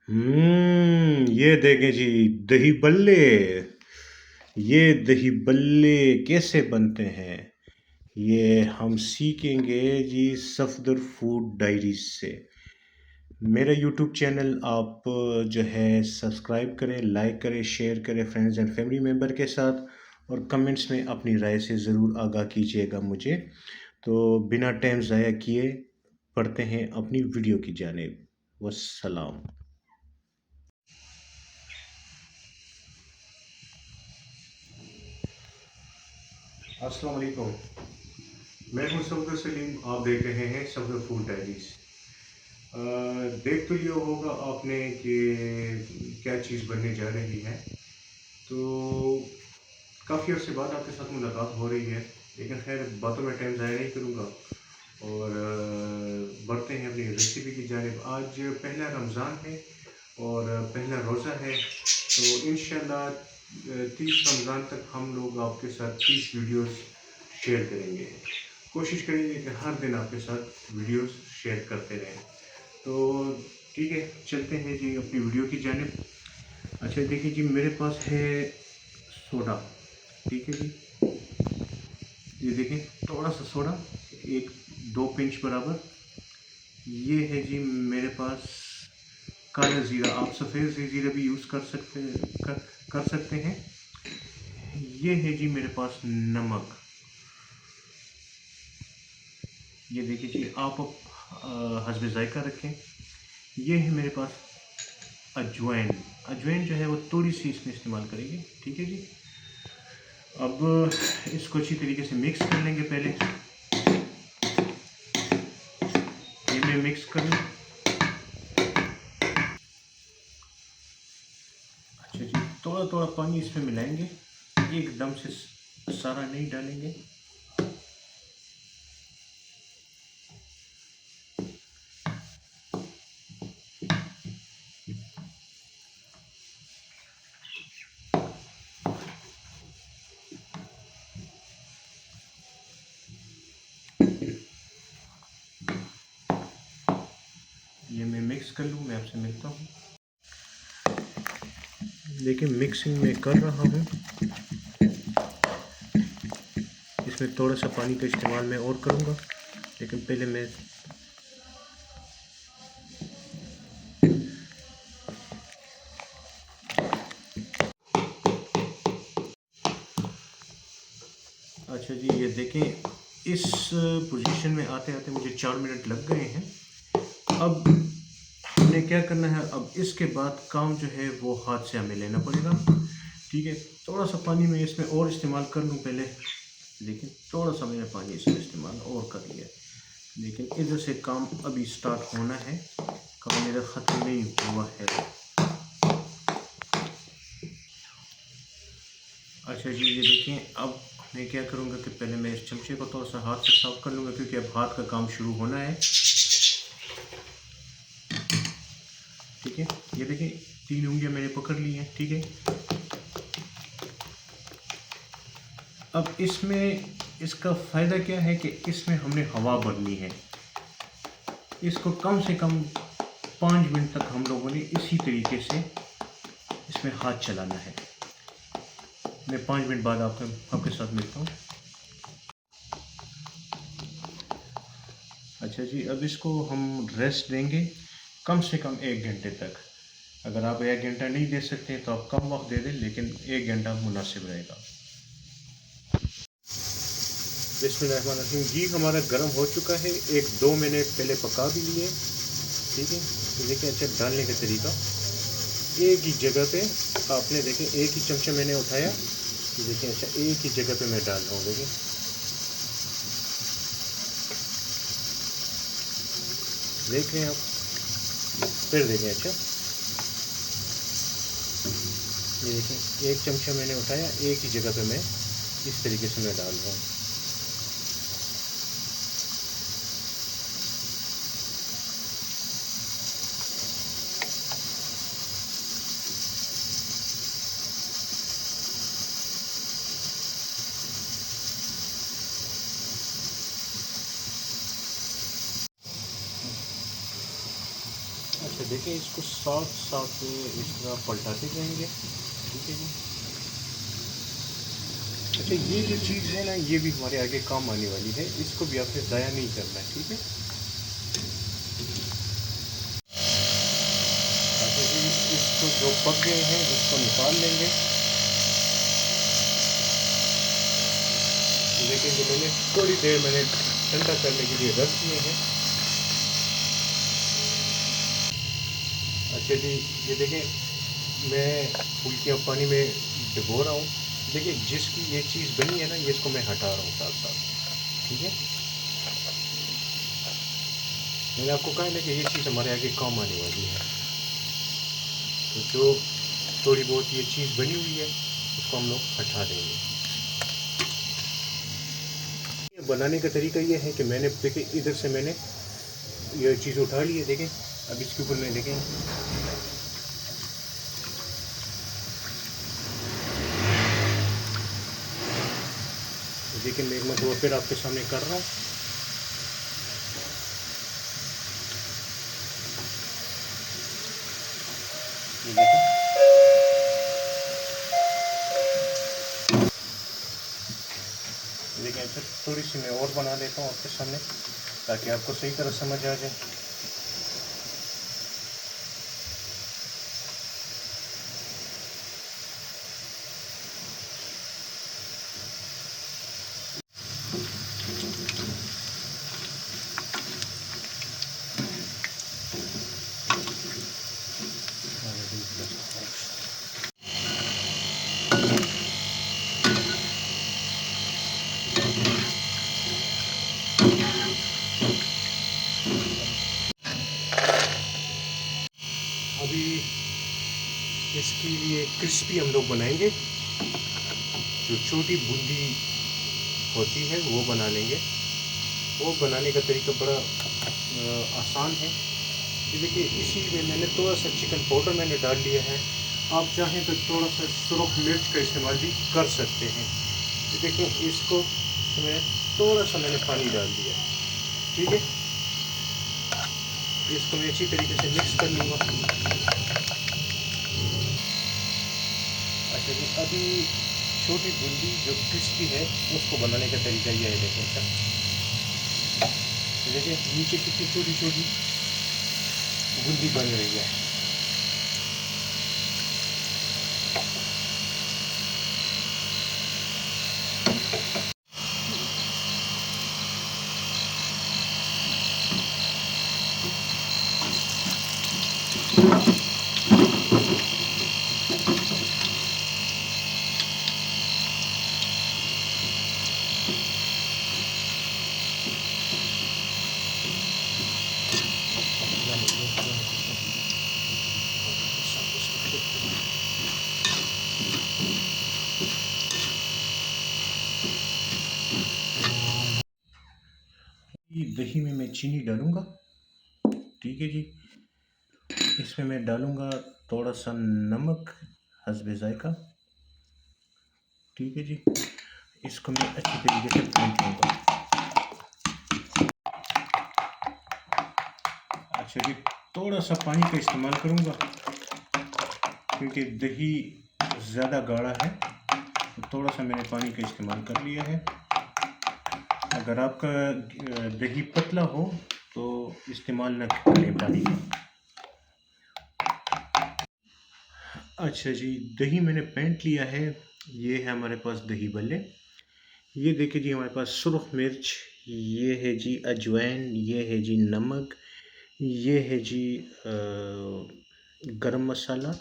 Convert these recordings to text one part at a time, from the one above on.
ये देखें जी, दही बल्ले। ये दही बल्ले कैसे बनते हैं, ये हम सीखेंगे जी सफदर फूड डायरीज से। मेरा यूट्यूब चैनल आप जो है सब्सक्राइब करें, लाइक करें, शेयर करें फ्रेंड्स एंड फैमिली मेम्बर के साथ, और कमेंट्स में अपनी राय से ज़रूर आगाह कीजिएगा मुझे। तो बिना टाइम ज़ाया किए पढ़ते हैं अपनी वीडियो की जानिब। वस्सलाम। अस्सलाम वालेकुम। मैं हूं सफदर सलीम, आप देख रहे हैं सफदर फूड डायरीज। देख तो लिया होगा आपने कि क्या चीज़ बनने जा रही है। तो काफ़ी अर्से बाद आपके साथ मुलाकात हो रही है, लेकिन खैर बातों में टाइम ज़ाया नहीं करूँगा और बढ़ते हैं अपनी रेसिपी की जानिब। आज पहला रमज़ान है और पहला रोज़ा है, तो इंशाल्लाह 30 रमज़ान तक हम लोग आपके साथ 30 वीडियोस शेयर करेंगे। कोशिश करेंगे कि हर दिन आपके साथ वीडियोस शेयर करते रहें। तो ठीक है, चलते हैं जी अपनी वीडियो की जानिब। अच्छा देखिए जी, मेरे पास है सोडा। ठीक है जी, ये देखें, थोड़ा सा सोडा, एक 2 पिंच बराबर। ये है जी मेरे पास काला ज़ीरा, आप सफ़ेद ज़ीरा भी यूज़ कर सकते हैं। ये है जी मेरे पास नमक। ये देखिए जी, आप हस्बे ज़ायका रखें। ये है मेरे पास अजवाइन। अजवाइन जो है वो थोड़ी सी इसमें इस्तेमाल करेंगे। ठीक है जी, अब इसको अच्छी तरीके से मिक्स कर लेंगे। पहले ये मैं मिक्स कर लूँ। अच्छा जी, थोड़ा थोड़ा पानी इसमें मिलाएंगे, एकदम से सारा नहीं डालेंगे। ये मैं मिक्स कर लूँ, मैं आपसे मिलता हूँ। देखिए मिक्सिंग मैं कर रहा हूँ, इसमें थोड़ा सा पानी का इस्तेमाल मैं और करूँगा, लेकिन पहले मैं अच्छा जी, ये देखें, इस पोजीशन में आते आते मुझे 4 मिनट लग गए हैं। अब हमें क्या करना है, अब इसके बाद काम जो है वो हाथ से हमें लेना पड़ेगा। ठीक है, थोड़ा सा पानी मैं इसमें और इस्तेमाल कर लूँ पहले। लेकिन थोड़ा सा मैंने पानी इसमें इस्तेमाल और कर लिया, लेकिन इधर से काम अभी स्टार्ट होना है, काम मेरा ख़त्म नहीं हुआ है। अच्छा जी, ये देखें, अब मैं क्या करूँगा कि पहले मैं इस चमचे को थोड़ा सा हाथ से साफ कर लूँगा, क्योंकि अब हाथ का काम शुरू होना है। ठीक है, ये देखें, 3 उंगलियां मैंने पकड़ ली हैं। ठीक है, अब इसमें इसका फ़ायदा क्या है कि इसमें हमने हवा भरनी है। इसको कम से कम 5 मिनट तक हम लोगों ने इसी तरीके से इसमें हाथ चलाना है। मैं 5 मिनट बाद आपके साथ मिलता हूँ। अच्छा जी, अब इसको हम रेस्ट देंगे कम से कम 1 घंटे तक। अगर आप 1 घंटा नहीं दे सकते तो आप कम वक्त दे दें, लेकिन 1 घंटा मुनासिब रहेगा। बिस्मिल्लाहिर्रहमानिर्रहीम। घी हमारा गर्म हो चुका है, 1-2 मिनट पहले पका भी लिए। ठीक है, तो देखिए, अच्छा डालने का तरीका, एक ही जगह पे आपने देखें, एक ही चमचा मैंने उठाया। देखिए, अच्छा एक ही जगह पे मैं डाल रहा हूँ। देखिए, देख रहे हैं आप, फिर देखें। अच्छा ये देखें, एक चमचा मैंने उठाया, एक ही जगह पे मैं इस तरीके से मैं डाल रहा हूँ। अच्छा देखिए इसको साथ साथ इस तरह पलटाते जाएंगे, ठीक है जी। अच्छा, ये जो चीज़ है ना, ये भी हमारे आगे काम आने वाली है, इसको भी आपने ज़ाया नहीं करना है, ठीक है। अच्छा जी, इसको जो पक गए हैं इसको निकाल लेंगे। देखेंगे मैंने थोड़ी देर ठंडा करने के लिए रख दिए हैं। अच्छा जी, ये देखें मैं फुल्कियाँ पानी में भिगो रहा हूँ। देखिए जिसकी ये चीज़ बनी है ना, ये इसको मैं हटा रहा हूँ साथ साथ, ठीक है। मैंने आपको कहा है ना कि ये चीज़ हमारे आगे काम आने वाली है। तो जो थोड़ी बहुत ये चीज़ बनी हुई है उसको हम लोग हटा देंगे। बनाने का तरीका ये है कि मैंने देखिए इधर से मैंने ये चीज़ उठा ली है, देखें। अब इसके ऊपर मैं देखें देखिए मैं एक मतलब फिर आपके सामने कर रहा हूँ। ये देखें, लेकिन फिर थोड़ी सी मैं और बना देता हूँ आपके सामने ताकि आपको सही तरह समझ आ जाए। अभी इसके लिए क्रिस्पी हम लोग बनाएंगे, जो छोटी बूंदी होती है वो बना लेंगे। वो बनाने का तरीका बड़ा आसान है। ये देखिए इसी में मैंने थोड़ा सा चिकन पाउडर मैंने डाल लिया है। आप चाहें तो थोड़ा सा सुरख मिर्च का इस्तेमाल भी कर सकते हैं। ये देखिए इसको मैं थोड़ा सा मैंने पानी डाल दिया, ठीक है। इसको मैं अच्छी तरीके से मिक्स कर लूँगा। अच्छा जी, अभी छोटी बूंदी जो क्रिस्पी है उसको बनाने का तरीका यह है, देखें सर। देखिए नीचे कितनी छोटी छोटी बूंदी बन रही है। दही में मैं चीनी डालूंगा, ठीक है जी। इसमें मैं डालूंगा थोड़ा सा नमक हस्बे जायका, ठीक है जी। इसको मैं अच्छी तरीके से भून लूँगा। अच्छा जी, थोड़ा सा पानी का इस्तेमाल करूँगा क्योंकि दही ज़्यादा गाढ़ा है, तो थोड़ा सा मैंने पानी का इस्तेमाल कर लिया है। अगर आपका दही पतला हो तो इस्तेमाल न करें पानी का। अच्छा जी, दही मैंने पेंट लिया है। ये है हमारे पास दही बल्ले। ये देखिए जी हमारे पास सुरख मिर्च, ये है जी अजवाइन, ये है जी नमक, ये है जी गरम मसाला,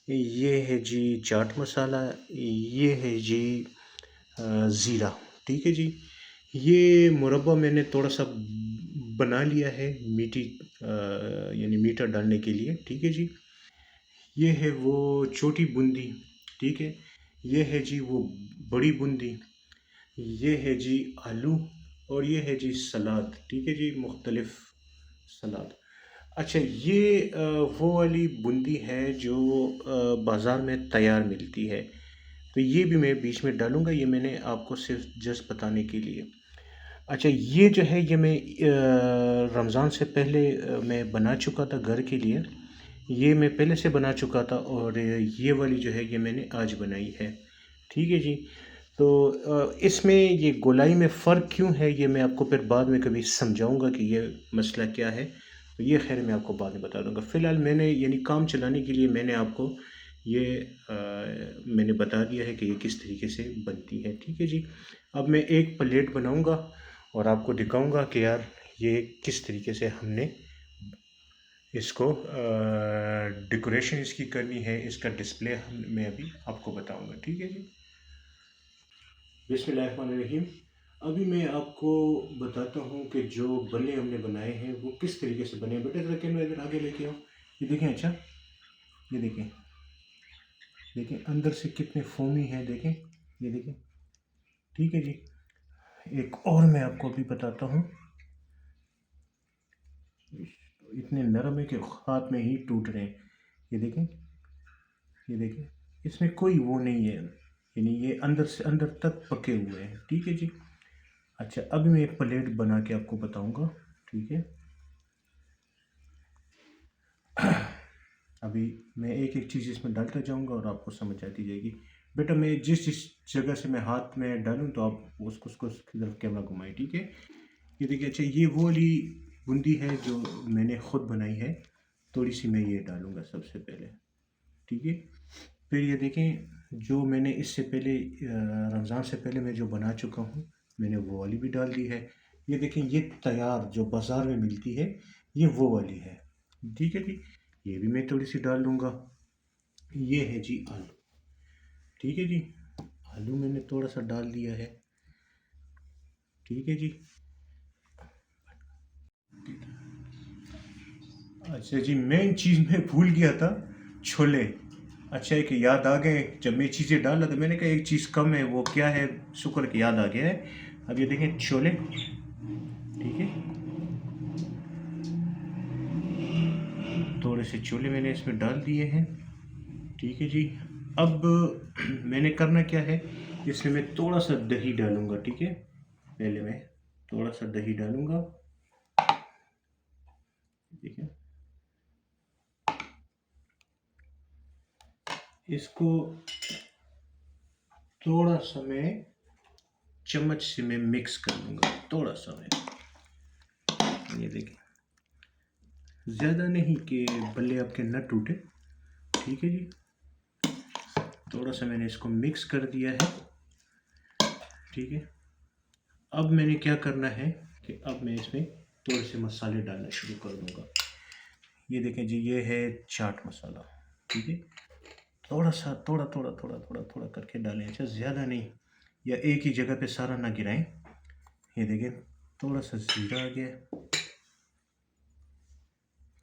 ये है जी चाट मसाला, ये है जी ज़ीरा, ठीक है जी। ये मुरब्बा मैंने थोड़ा सा बना लिया है मीठी यानी मीठा डालने के लिए, ठीक है जी। ये है वो छोटी बूंदी, ठीक है। ये है जी वो बड़ी बूंदी, ये है जी आलू, और ये है जी सलाद, ठीक है जी, मुख्तलिफ सलाद। अच्छा, ये वो वाली बूंदी है जो बाज़ार में तैयार मिलती है, तो ये भी मैं बीच में डालूँगा। ये मैंने आपको सिर्फ जस्ट बताने के लिए। अच्छा, ये जो है ये मैं रमज़ान से पहले मैं बना चुका था घर के लिए। ये मैं पहले से बना चुका था और ये वाली जो है ये मैंने आज बनाई है। ठीक है जी। तो इसमें ये गोलाई में फ़र्क क्यों है ये मैं आपको फिर बाद में कभी समझाऊँगा कि ये मसला क्या है। तो ये ख़ैर मैं आपको बाद में बता दूँगा। फ़िलहाल मैंने यानी काम चलाने के लिए मैंने आपको ये मैंने बता दिया है कि ये किस तरीके से बनती है। ठीक है जी। अब मैं एक प्लेट बनाऊँगा और आपको दिखाऊँगा कि यार ये किस तरीके से हमने इसको डेकोरेशन इसकी करनी है, इसका डिस्प्ले मैं अभी आपको बताऊँगा। ठीक है जी। बिस्मिल्लाहिर्रहमानिर्रहीम। अभी मैं आपको बताता हूँ कि जो बल्ले हमने बनाए हैं वो किस तरीके से बने हैं। बेटा ज़रा कैमरा इधर आगे लेके आओ। ये देखें, अच्छा ये देखें, देखें अंदर से कितने फोमी हैं, देखें ये देखें। ठीक है जी। एक और मैं आपको अभी बताता हूँ, इतने नरम है कि हाथ में ही टूट रहे हैं। ये देखें, ये देखें, इसमें कोई वो नहीं है, यानी ये अंदर से अंदर तक पके हुए हैं। ठीक है जी। अच्छा अभी मैं एक प्लेट बना के आपको बताऊंगा। ठीक है। अभी मैं एक एक चीज़ इसमें डालता जाऊंगा और आपको समझ आती जाएगी। बेटा मैं जिस जिस जगह से मैं हाथ में डालूं तो आप उसको उसकी तरफ कैमरा घुमाएं। ठीक है। ये देखिए, अच्छा ये वो वाली बूंदी है जो मैंने ख़ुद बनाई है। थोड़ी सी मैं ये डालूंगा सबसे पहले। ठीक है। फिर ये देखें जो मैंने इससे पहले रमज़ान से पहले मैं जो बना चुका हूँ मैंने वो वाली भी डाल दी है। ये देखें ये तैयार जो बाज़ार में मिलती है ये वो वाली है। ठीक है जी। ये भी मैं थोड़ी सी डाल लूँगा। ये है जी आलू। ठीक है जी। आलू मैंने थोड़ा सा डाल दिया है। ठीक है जी। अच्छा जी, मेन चीज़ मैं भूल गया था, छोले। अच्छा है कि याद आ गए, जब मैं चीज़ें डाला तो मैंने कहा एक चीज़ कम है, वो क्या है, शुक्र कि याद आ गया है। अब ये देखें छोले। ठीक है। थोड़े से छोले मैंने इसमें डाल दिए हैं। ठीक है जी। अब मैंने करना क्या है, इसमें मैं थोड़ा सा दही डालूंगा। ठीक है। पहले मैं थोड़ा सा दही डालूंगा। ठीक है। इसको थोड़ा सा मैं चम्मच से मैं मिक्स कर लूँगा, थोड़ा सा मैं, ये देखें, ज़्यादा नहीं कि बल्ले आपके न टूटे। ठीक है जी। थोड़ा सा मैंने इसको मिक्स कर दिया है। ठीक है। अब मैंने क्या करना है कि अब मैं इसमें थोड़े से मसाले डालना शुरू कर दूँगा। ये देखें जी, ये है चाट मसाला। ठीक है। थोड़ा सा थोड़ा थोड़ा थोड़ा थोड़ा थोड़ा करके डालें, अच्छा ज़्यादा नहीं, या एक ही जगह पे सारा ना गिराएं। ये देखें थोड़ा सा ज़ीरा आ गया।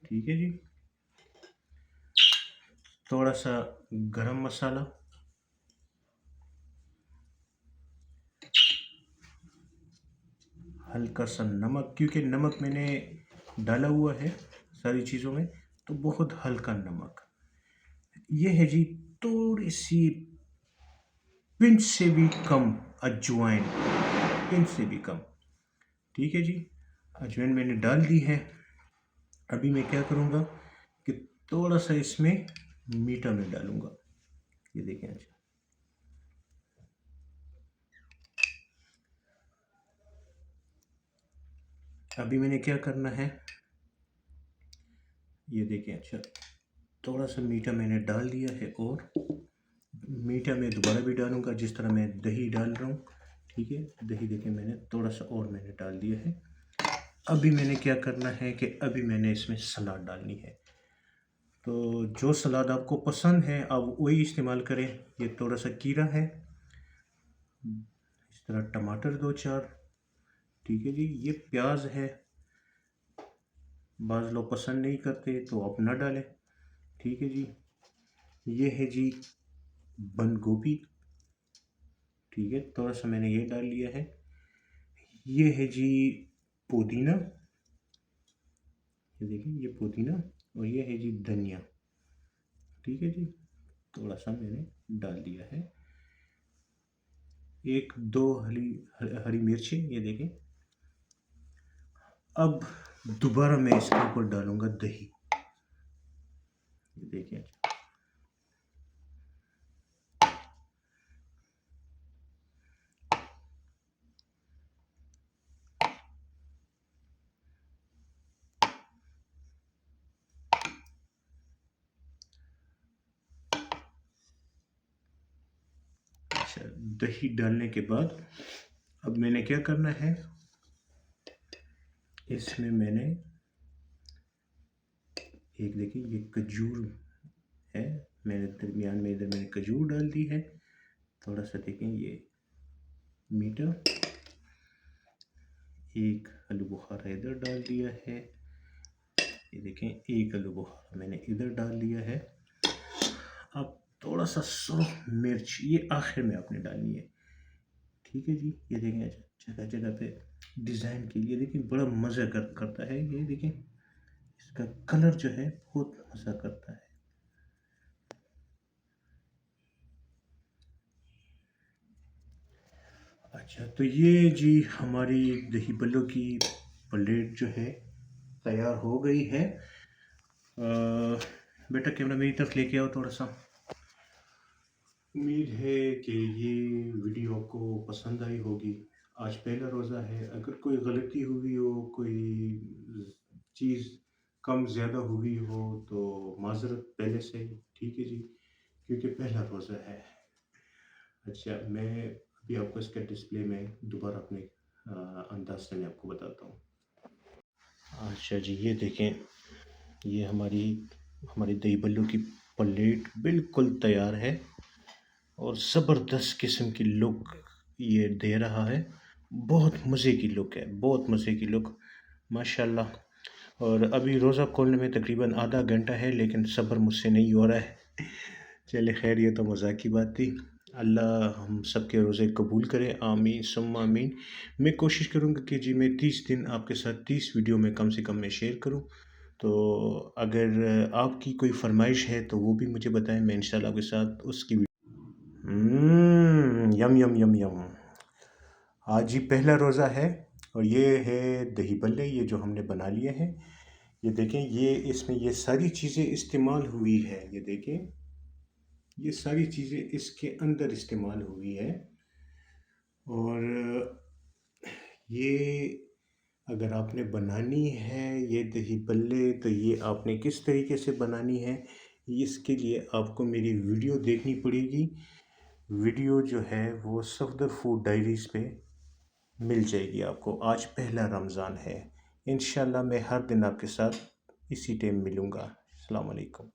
ठीक है जी। थोड़ा सा गरम मसाला, हल्का सा नमक, क्योंकि नमक मैंने डाला हुआ है सारी चीज़ों में, तो बहुत हल्का नमक। ये है जी थोड़ी सी पिंच से भी कम अजवाइन, पिंच से भी कम। ठीक है जी। अजवाइन मैंने डाल दी है। अभी मैं क्या करूँगा कि थोड़ा सा इसमें मीठा मैं डालूँगा। ये देखें, अच्छा अभी मैंने क्या करना है, ये देखें, अच्छा थोड़ा सा मीठा मैंने डाल दिया है और मीठा मैं दोबारा भी डालूँगा जिस तरह मैं दही डाल रहा हूँ। ठीक है। दही देखें मैंने थोड़ा सा और मैंने डाल दिया है। अभी मैंने क्या करना है कि अभी मैंने इसमें सलाद डालनी है। तो जो सलाद आपको पसंद है आप वही इस्तेमाल करें। ये थोड़ा सा खीरा है, इस तरह टमाटर दो चार। ठीक है जी। ये प्याज है, बाज़ लोग पसंद नहीं करते तो आप ना डालें। ठीक है जी। ये है जी बंद गोभी। ठीक है। थोड़ा सा मैंने ये डाल लिया है। ये है जी पुदीना। ये देखिए ये पुदीना, और ये है जी धनिया। ठीक है जी। थोड़ा सा मैंने डाल दिया है। एक दो हरी मिर्ची, ये देखें। अब दोबारा मैं इसके ऊपर डालूंगा दही। देखिए। अच्छा, दही डालने के बाद अब मैंने क्या करना है, इसमें मैंने एक, देखिए ये खजूर है, मैंने दरमियान में इधर मैंने खजूर डाल दी है, थोड़ा सा देखें ये मीठा, एक आलू बुखारा इधर डाल दिया है, ये देखें एक आलू बुखारा मैंने इधर डाल दिया है। अब थोड़ा सा सुर्ख मिर्च ये आखिर में आपने डालनी है, ठीक है जी। ये देखें, अच्छा जगह जगह पे डिज़ाइन के लिए देखिए बड़ा मज़ा करता है ये, देखें इसका कलर जो है बहुत मज़ा करता है। अच्छा, तो ये जी हमारी दही बल्लों की प्लेट जो है तैयार हो गई है। बेटा कैमरा मेरी तरफ लेके आओ थोड़ा सा। उम्मीद है कि ये वीडियो आपको पसंद आई होगी। आज पहला रोज़ा है, अगर कोई गलती हुई हो, कोई चीज़ कम ज़्यादा हुई हो तो माज़रत पहले से ही, ठीक है जी, क्योंकि पहला रोज़ा है। अच्छा, मैं अभी आपको इसका डिस्प्ले में दोबारा अपने अंदाज से मैं आपको बताता हूँ। अच्छा जी, ये देखें, ये हमारी दही बल्लू की प्लेट बिल्कुल तैयार है और ज़बरदस्त किस्म की लुक ये दे रहा है। बहुत मज़े की लुक है, बहुत मज़े की लुक, माशाल्लाह। और अभी रोज़ा खोलने में तकरीबन आधा घंटा है, लेकिन सब्र मुझसे नहीं हो रहा है। चलिए खैर, ये तो मज़ाक की बात थी। अल्लाह हम सब के रोज़े कबूल करे, आमीन सुम्मा आमीन। मैं कोशिश करूँगा कि जी मैं 30 दिन आपके साथ 30 वीडियो में कम से कम मैं शेयर करूँ। तो अगर आपकी कोई फ़रमाइश है तो वो भी मुझे बताएँ, मैं इंशाल्लाह आपके साथ उसकी यम यम यम यम। आज ही पहला रोज़ा है और ये है दही बल्ले, ये जो हमने बना लिए हैं। ये देखें, ये इसमें ये सारी चीज़ें इस्तेमाल हुई है, ये देखें ये सारी चीज़ें इसके अंदर इस्तेमाल हुई है। और ये अगर आपने बनानी है ये दही बल्ले, तो ये आपने किस तरीके से बनानी है, इसके लिए आपको मेरी वीडियो देखनी पड़ेगी। वीडियो जो है वो सफ़दर फूड डायरीज़ पे मिल जाएगी आपको। आज पहला रमज़ान है, इंशाल्लाह मैं हर दिन आपके साथ इसी टाइम मिलूँगा। अस्सलाम वालेकुम।